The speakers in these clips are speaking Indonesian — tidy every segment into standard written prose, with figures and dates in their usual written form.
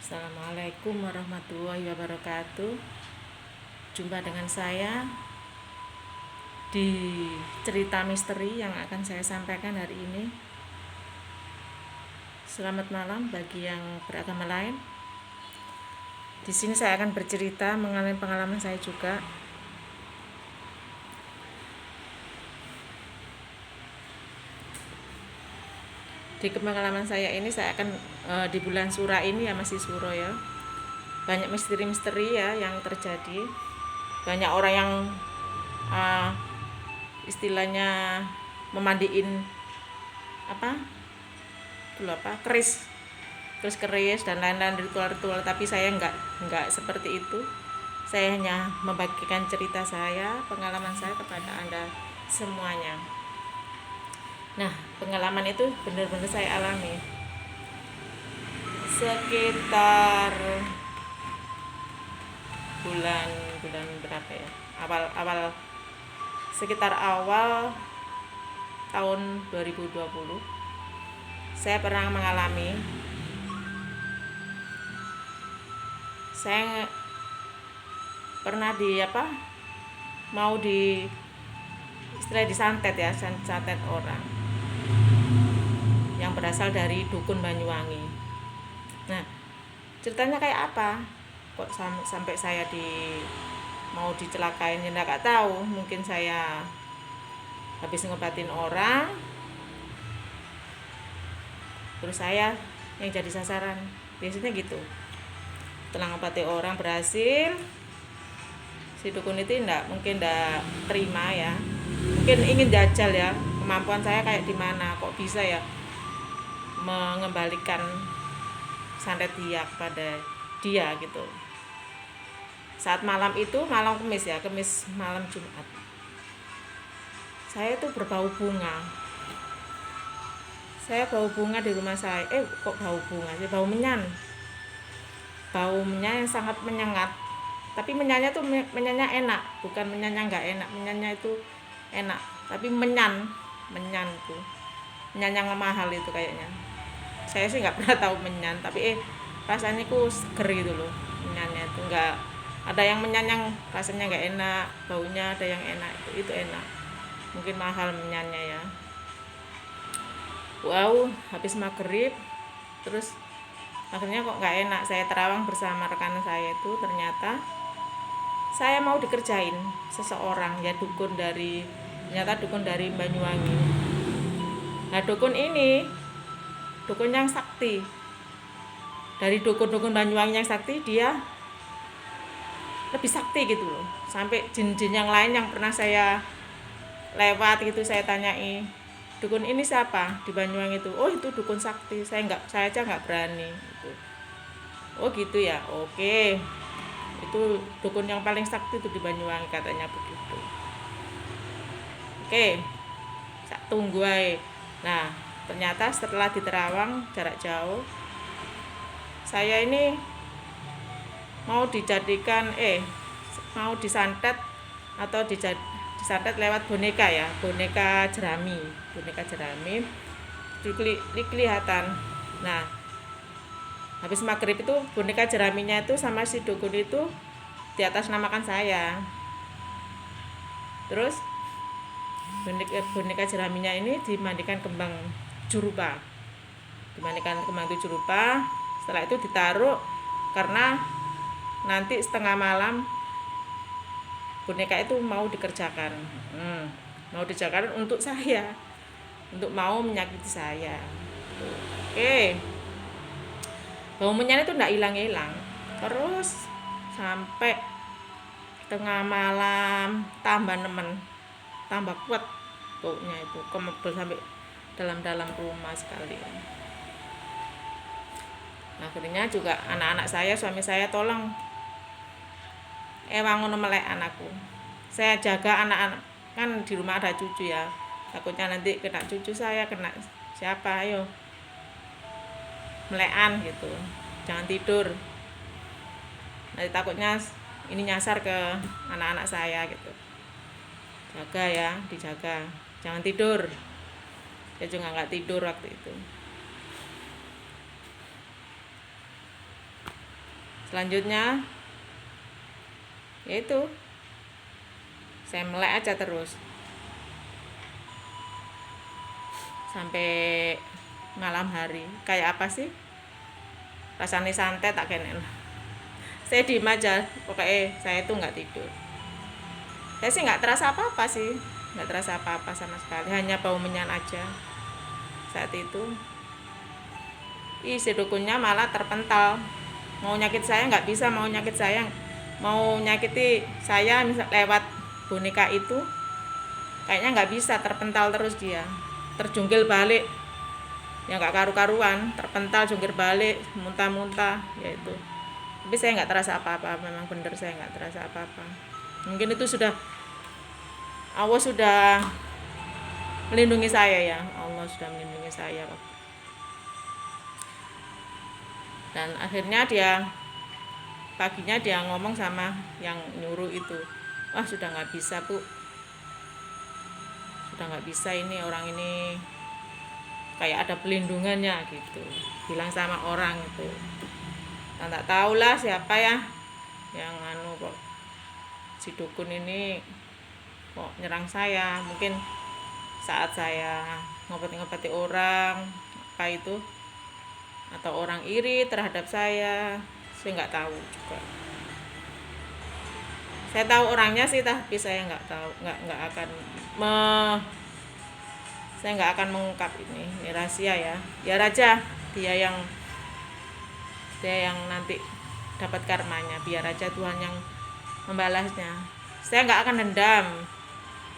Assalamualaikum warahmatullahi wabarakatuh. Jumpa dengan saya di cerita misteri yang akan saya sampaikan hari ini. Selamat malam bagi yang beragama lain. Di sini saya akan bercerita mengenai pengalaman saya juga. Di pengalaman saya ini saya akan di bulan Suro ini ya, masih Suro ya. Banyak misteri-misteri ya yang terjadi. Banyak orang yang istilahnya memandiin keris dan lain-lain ritual-ritual, tapi saya enggak seperti itu. Saya hanya membagikan cerita saya, pengalaman saya kepada Anda semuanya. Nah, pengalaman itu benar-benar saya alami. Sekitar bulan berapa ya? Sekitar awal tahun 2020 saya pernah mengalami, saya pernah mau istilah disantet ya, santet orang yang berasal dari dukun Banyuwangi. Nah, ceritanya kayak apa kok sampai saya mau dicelakain, ya nggak tahu. Mungkin saya habis ngobatin orang, terus saya yang jadi sasaran, biasanya gitu. Setelah ngobati orang berhasil, si dukun itu mungkin enggak terima ya, mungkin ingin jajal ya kemampuan saya kayak di mana, kok bisa ya mengembalikan santet dia kepada dia gitu. Saat malam itu, malam Kamis malam Jumat, saya tuh berbau bunga. Saya bau bunga di rumah saya. Kok bau bunga sih? Bau menyan. Bau menyan yang sangat menyengat. Tapi menyannya tuh menyannya enak, bukan menyannya enggak enak. Menyannya itu enak, tapi menyan tuh. Menyan yang mahal itu kayaknya. Saya sih enggak pernah tahu menyan, tapi rasanya ku seger gitu loh. Menyannya itu enggak ada yang menyan yang rasanya enggak enak, baunya ada yang enak, itu enak. Mungkin mahal menyannya ya. Wow, habis maghrib, terus akhirnya kok nggak enak. Saya terawang bersama rekan saya itu, ternyata saya mau dikerjain seseorang ya, ternyata dukun dari Banyuwangi. Nah, dukun ini dukun yang sakti. Dari dukun-dukun Banyuwangi yang sakti, dia lebih sakti gitu loh. Sampai jin-jin yang lain yang pernah saya lewat gitu, saya tanyai, dukun ini siapa di Banyuwangi itu? Oh, itu dukun sakti. Saya aja nggak berani gitu. Oh gitu ya, oke, itu dukun yang paling sakti itu di Banyuwangi, katanya begitu. Oke, saya tunggu aja. Nah, ternyata setelah di Terawang jarak jauh, saya ini mau disantet atau disantet lewat boneka ya, boneka jerami kelihatan. Nah, habis maghrib itu boneka jeraminya itu sama si dukun itu di atas namakan saya. Terus boneka jeraminya ini dimandikan kembang jurupa. Setelah itu ditaruh, karena nanti setengah malam boneka itu mau dikerjakan. Mau dikerjakan untuk saya, untuk mau menyakiti saya. Oke. Bau menyan itu enggak hilang-hilang. Terus sampai tengah malam tambah kuat baunya itu, kemebel sampai dalam rumah sekali. Akhirnya juga anak-anak saya, suami saya tolong wangono melek anakku. Saya jaga anak-anak, kan di rumah ada cucu ya, takutnya nanti kena cucu saya, kena siapa, ayo melekan gitu, jangan tidur. Nanti takutnya ini nyasar ke anak-anak saya gitu. Jaga ya, dijaga, jangan tidur. Saya juga nggak tidur waktu itu. Selanjutnya yaitu saya melek aja terus sampai malam hari. Kayak apa sih rasanya, santai tak kenen. Saya diem aja, pokoknya saya itu nggak tidur. Saya sih nggak terasa apa-apa sih, nggak terasa apa-apa sama sekali, hanya bau menyan aja saat itu. Si dukunnya malah terpental, mau nyakit saya nggak bisa, mau nyakiti saya misal lewat boneka itu kayaknya nggak bisa, terpental terus dia, terjungkil balik ya nggak karu-karuan, terpental jungkir balik, muntah-muntah yaitu. Tapi saya nggak terasa apa-apa, memang benar saya nggak terasa apa-apa. Mungkin itu sudah Allah sudah melindungi saya ya, Allah sudah melindungi saya. Dan akhirnya paginya dia ngomong sama yang nyuruh itu, wah sudah nggak bisa Bu, sudah nggak bisa, ini orang ini kayak ada pelindungannya gitu, bilang sama orang itu. Dan tak tahulah siapa ya yang kok si dukun ini kok nyerang saya. Mungkin saat saya ngobati orang apa itu, atau orang iri terhadap saya nggak tahu juga. Saya tahu orangnya sih, tapi saya nggak tahu, nggak akan saya nggak akan mengungkap ini rahasia ya. Biar aja dia yang nanti dapat karmanya, biar aja Tuhan yang membalasnya. Saya nggak akan dendam,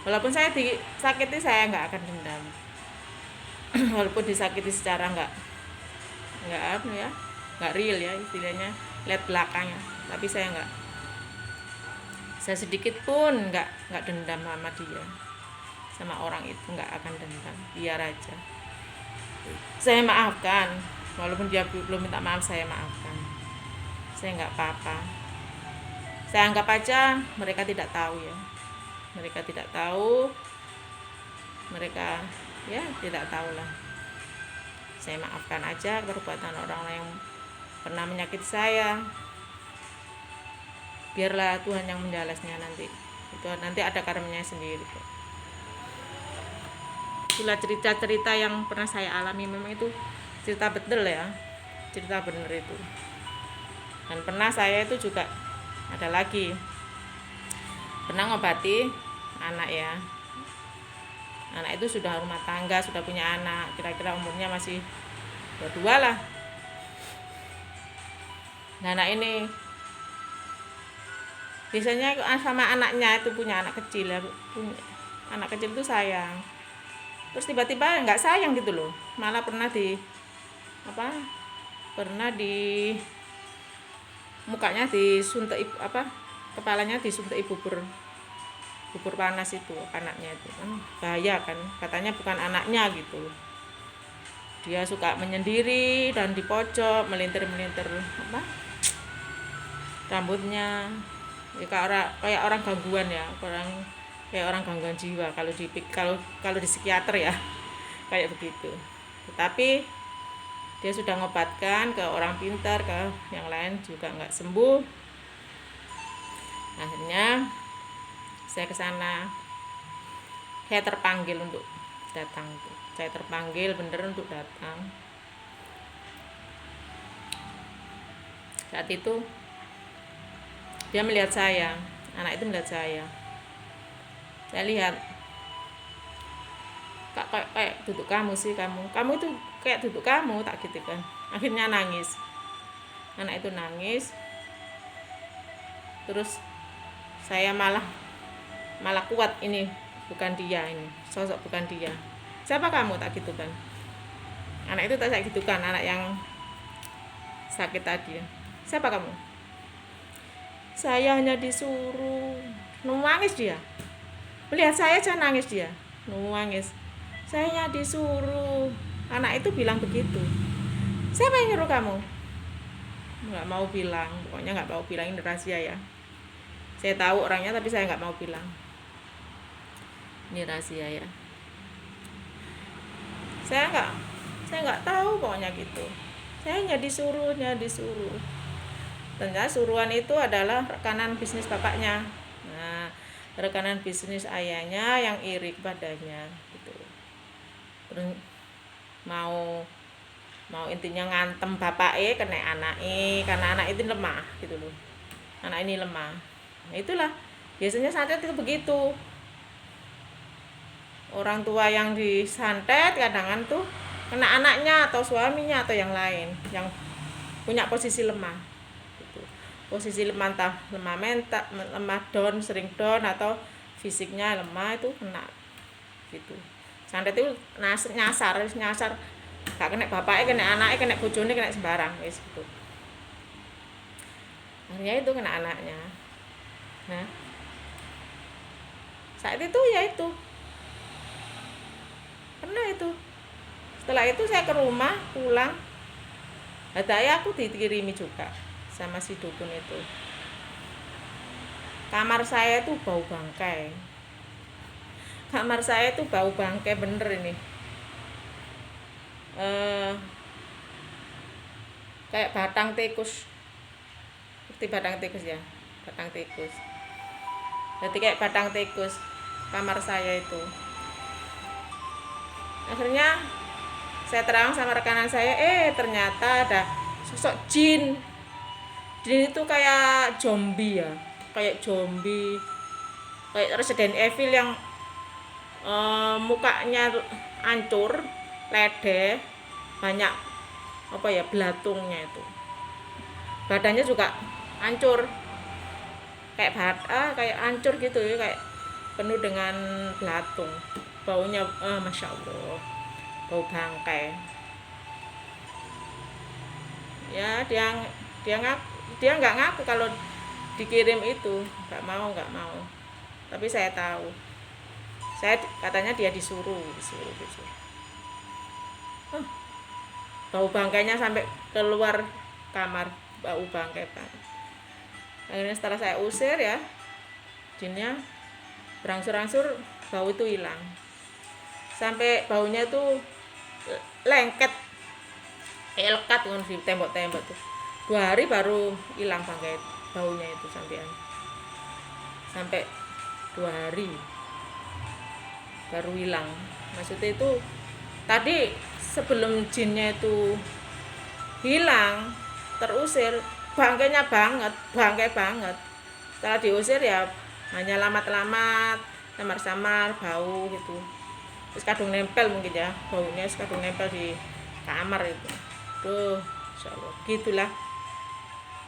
walaupun saya disakiti, saya nggak akan dendam. Walaupun disakiti secara nggak apa ya, nggak real ya istilahnya, lihat belakangnya, tapi saya sedikit pun nggak dendam sama dia, sama orang itu nggak akan dendam. Biar aja saya maafkan, walaupun dia belum minta maaf, saya maafkan. Saya nggak apa-apa, saya anggap aja mereka tidak tahu ya, mereka tidak tahu, mereka ya tidak tahu lah. Saya maafkan aja perbuatan orang-orang yang pernah menyakiti saya. Biarlah Tuhan yang menjalasnya nanti. Itu nanti ada karmanya sendiri kok. Itulah cerita-cerita yang pernah saya alami, memang itu cerita betul ya, cerita benar itu. Dan pernah saya itu juga ada lagi, pernah ngobati anak ya. Anak itu sudah rumah tangga, sudah punya anak, kira-kira umurnya masih 22 lah. Nah, anak ini biasanya sama anaknya itu punya anak kecil ya, anak kecil itu sayang. Terus tiba-tiba nggak sayang gitu loh, malah pernah di mukanya disuntik kepalanya disuntik bubur panas itu anaknya itu kan bahaya kan, katanya bukan anaknya gitu. Dia suka menyendiri dan di pojok melintir rambutnya ya, kayak orang gangguan ya, kayak orang gangguan jiwa kalau di psikiater ya kayak begitu. Tetapi dia sudah ngobatkan ke orang pintar, ke yang lain juga nggak sembuh. Akhirnya saya ke sana, saya terpanggil untuk datang. Saya terpanggil bener untuk datang. Saat itu dia melihat saya, anak itu melihat saya. Saya lihat, Kak, kayak duduk kamu sih, kamu itu kayak duduk kamu, tak gitu kan. Akhirnya nangis, anak itu nangis. Terus saya malah kuat, ini bukan dia, ini sosok bukan dia. Siapa kamu, tak gitu kan. Anak itu tak gitu kan, anak yang sakit tadi. Siapa kamu? Saya hanya disuruh. Nangis dia, melihat saya aja nangis dia, nangis. Saya hanya disuruh. Anak itu bilang begitu. Siapa yang nyuruh kamu? Nggak mau bilang, pokoknya nggak mau bilang, ini rahasia ya. Saya tahu orangnya tapi saya nggak mau bilang, ini rahasia ya. Saya nggak tahu pokoknya gitu. Saya hanya disuruh. Ternyata suruhan itu adalah rekanan bisnis bapaknya. Nah, rekanan bisnis ayahnya yang iri kepadanya gitu. Terus mau intinya ngantem bapaknya kena anaknya, karena anak itu lemah gitu loh. Anak ini lemah. Nah, itulah biasanya santet itu begitu. Orang tua yang disantet kadang tuh kena anaknya atau suaminya atau yang lain yang punya posisi lemah gitu. Posisi lemah, entah lemah mental, lemah down, sering down, atau fisiknya lemah, itu kena gitu. Santet itu nyasar gak kena bapaknya, kena anaknya, kena bojone, kena sembarang wis gitu. Akhirnya itu kena anaknya. Nah, saat itu ya itu pernah itu. Setelah itu saya ke rumah pulang, saya aku dikirimi juga sama si dukun itu. Kamar saya itu bau bangkai. Kamar saya itu bau bangkai bener ini. Kayak batang tikus. Seperti batang tikus ya, batang tikus. Jadi kayak batang tikus kamar saya itu. Akhirnya saya terang sama rekanan saya, ternyata ada sosok jin. Jin itu kayak zombie ya, kayak zombie, kayak Resident Evil yang mukanya hancur, ledeh, banyak apa ya, belatungnya itu. Badannya juga hancur, kayak kayak hancur gitu ya, kayak penuh dengan belatung. Baunya masya Allah, bau bangkai. Ya dia nggak ngaku kalau dikirim itu, nggak mau. Tapi saya tahu, katanya dia disuruh. Bau bangkainya sampai keluar kamar, bau bangkai banget. Akhirnya setelah saya usir ya, jinnya berangsur-angsur bau itu hilang. Sampai baunya tuh lengket, lekat di tembok-tembok tuh. 2 hari baru hilang bangkai baunya itu, sampai 2 hari baru hilang. Maksudnya itu tadi sebelum jinnya itu hilang, terusir, bangkai banget. Setelah diusir ya hanya lamat-lamat, samar-samar, bau gitu. Terus kadung nempel mungkin ya, baunya kadung nempel di kamar itu. Tuh, insyaallah. Gitulah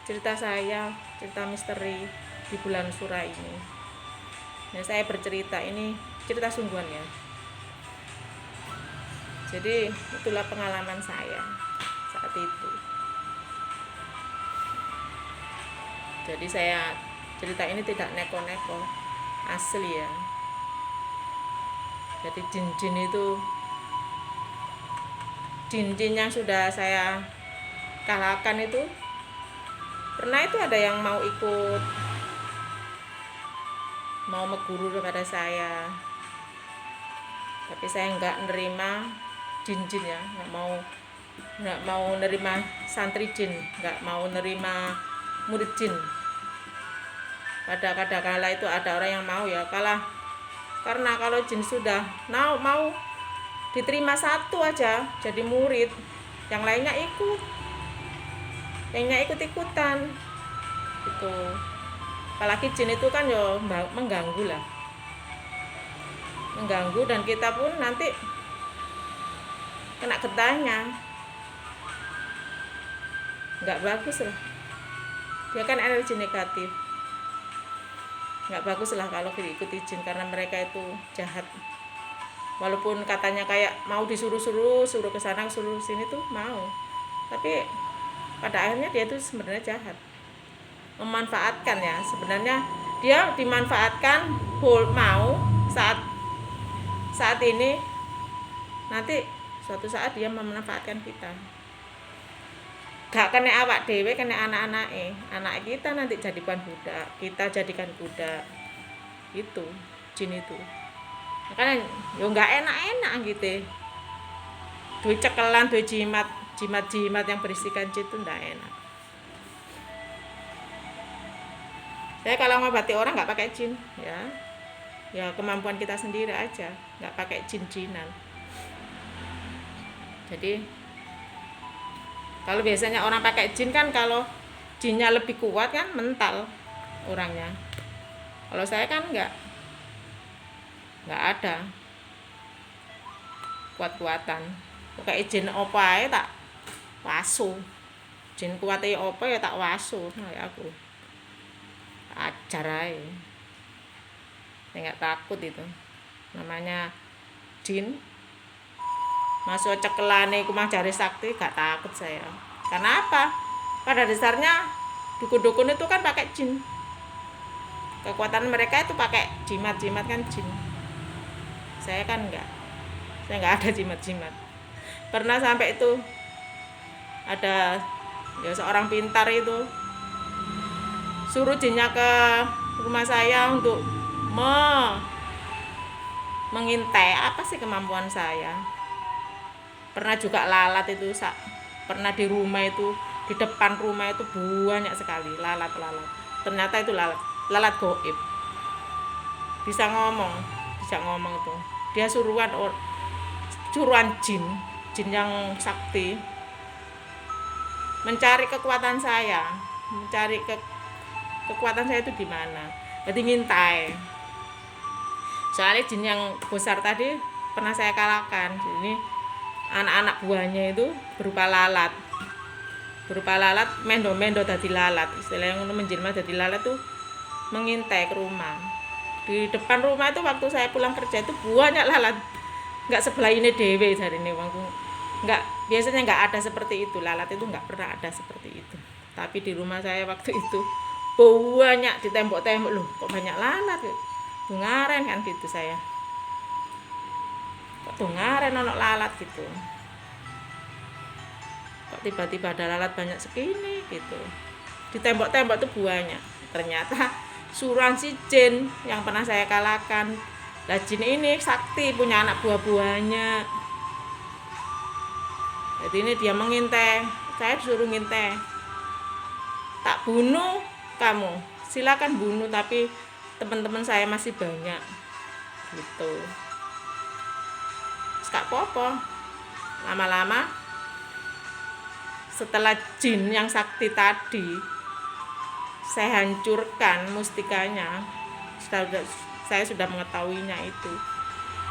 cerita saya, cerita misteri di bulan Sura ini. Nah, saya bercerita ini cerita sungguhan ya. Jadi itulah pengalaman saya saat itu. Jadi saya cerita ini tidak neko-neko, asli ya. Jadi jin-jin itu, jin-jin yang sudah saya kalahkan itu, pernah itu ada yang mau ikut, mau meguru kepada saya, tapi saya nggak nerima jin-jin ya, nggak mau nerima santri jin, nggak mau nerima murid jin. Pada kala itu ada orang yang mau ya, karena kalau jin sudah mau diterima satu aja jadi murid, yang lainnya ikut-ikutan gitu. Apalagi jin itu kan ya mengganggu dan kita pun nanti kena getahnya, nggak bagus lah. Dia kan energi negatif, nggak bagus lah kalau diikuti jin, karena mereka itu jahat. Walaupun katanya kayak mau suruh ke sana, suruh sini tuh mau, tapi pada akhirnya dia tuh sebenarnya jahat, memanfaatkan ya. Sebenarnya dia dimanfaatkan, mau saat ini, nanti suatu saat dia memanfaatkan kita. Gak kena awak dewe, kena anak kita nanti jadikan budak, kita jadikan budak itu jin itu. Makanya yo nggak enak gitu, duit cekelan, duit jimat yang berisikan jin itu nggak enak. Saya kalau ngobati orang nggak pakai jin, ya kemampuan kita sendiri aja, nggak pakai jin-jinan. Jadi kalau biasanya orang pakai jin kan, kalau jinnya lebih kuat kan mental orangnya. Kalau saya kan nggak ada kuat-kuatan. Pakai jin apa ae tak wasu. Jin kuate apa ya tak wasu. Nah, ya aku ajar ae. Saya nggak takut itu. Namanya jin. Masuk cekelane iku mah jari sakti, gak takut saya. Karena apa? Pada dasarnya dukun-dukun itu kan pakai jin. Kekuatan mereka itu pakai jimat-jimat kan jin. Saya kan enggak. Saya enggak ada jimat-jimat. Pernah sampai itu ada ya seorang pintar itu suruh jinnya ke rumah saya untuk mengintai apa sih kemampuan saya. Pernah juga lalat itu, pernah di rumah itu, di depan rumah itu banyak sekali lalat. Ternyata itu lalat gaib. Bisa ngomong tuh. Dia suruhan jin yang sakti mencari kekuatan saya, kekuatan saya itu di mana. Jadi ngintai. Soalnya jin yang besar tadi pernah saya kalahkan. Jadi anak-anak buahnya itu berupa lalat mendo dadi lalat, istilahnya ngono, menjelma dadi lalat tuh mengintai ke rumah. Di depan rumah itu waktu saya pulang kerja itu banyak lalat, nggak sebelah ini dewe dari ini bangku, nggak, biasanya nggak ada seperti itu, lalat itu nggak pernah ada seperti itu. Tapi di rumah saya waktu itu banyak, di tembok-tembok, loh kok banyak lalat ya, ngaren kan gitu saya. Kok ngaren ono lalat gitu, kok tiba-tiba ada lalat banyak segini gitu. Di tembok-tembok tuh banyak. Ternyata suruhan si jin yang pernah saya kalahkan. Lah jin ini sakti, punya anak buah-buahnya. Jadi ini dia mengintai, saya disuruh ngintai. Tak bunuh kamu, silakan bunuh, tapi teman-teman saya masih banyak gitu. Gak apa-apa. Lama-lama setelah jin yang sakti tadi saya hancurkan mustikanya, saya sudah mengetahuinya itu,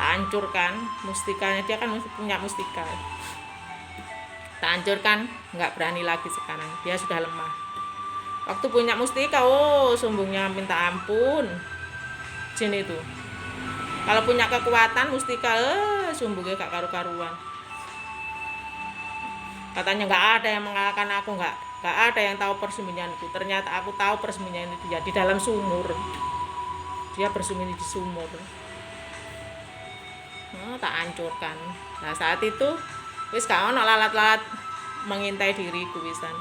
tak hancurkan mustikanya. Dia kan punya mustika, tak hancurkan, nggak berani lagi sekarang, dia sudah lemah. Waktu punya mustika, sombongnya minta ampun jin itu. Kalau punya kekuatan mustika, sumbungnya gak karu-karuan. Katanya nggak ada yang mengalahkan aku, nggak ada yang tahu persembunyianku. Ternyata aku tahu persembunyian itu ya, di dalam sumur. Dia bersembunyi di sumur. Tak hancurkan. Nah saat itu wis gak ono lalat-lalat mengintai diriku wisan,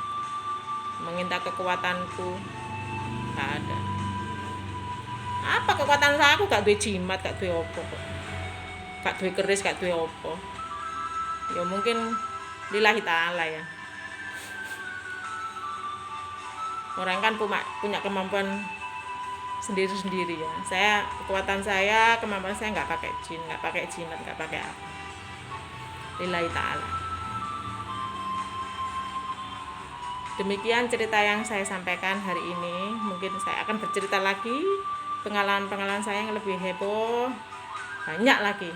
mengintai kekuatanku, gak ada. Apa kekuatan saya? Aku gak duwe jimat, gak duwe opo kok, gak duwe keris, gak duwe opo. Ya mungkin lillahi ta'ala ya. Orang kan punya kemampuan sendiri-sendiri ya. Saya, kekuatan saya, kemampuan saya nggak pakai jin, nggak pakai jimat, nggak pakai apa. Lillahi ta'ala. Demikian cerita yang saya sampaikan hari ini. Mungkin saya akan bercerita lagi pengalaman-pengalaman saya yang lebih heboh, banyak lagi,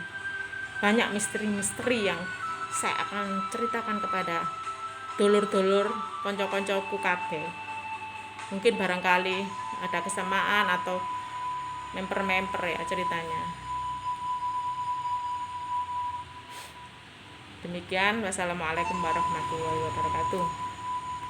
banyak misteri-misteri yang saya akan ceritakan kepada dulur-dulur, konco-koncoku kabeh. Mungkin barangkali ada kesamaan atau memper-memper ya ceritanya. Demikian, wassalamualaikum warahmatullahi wabarakatuh.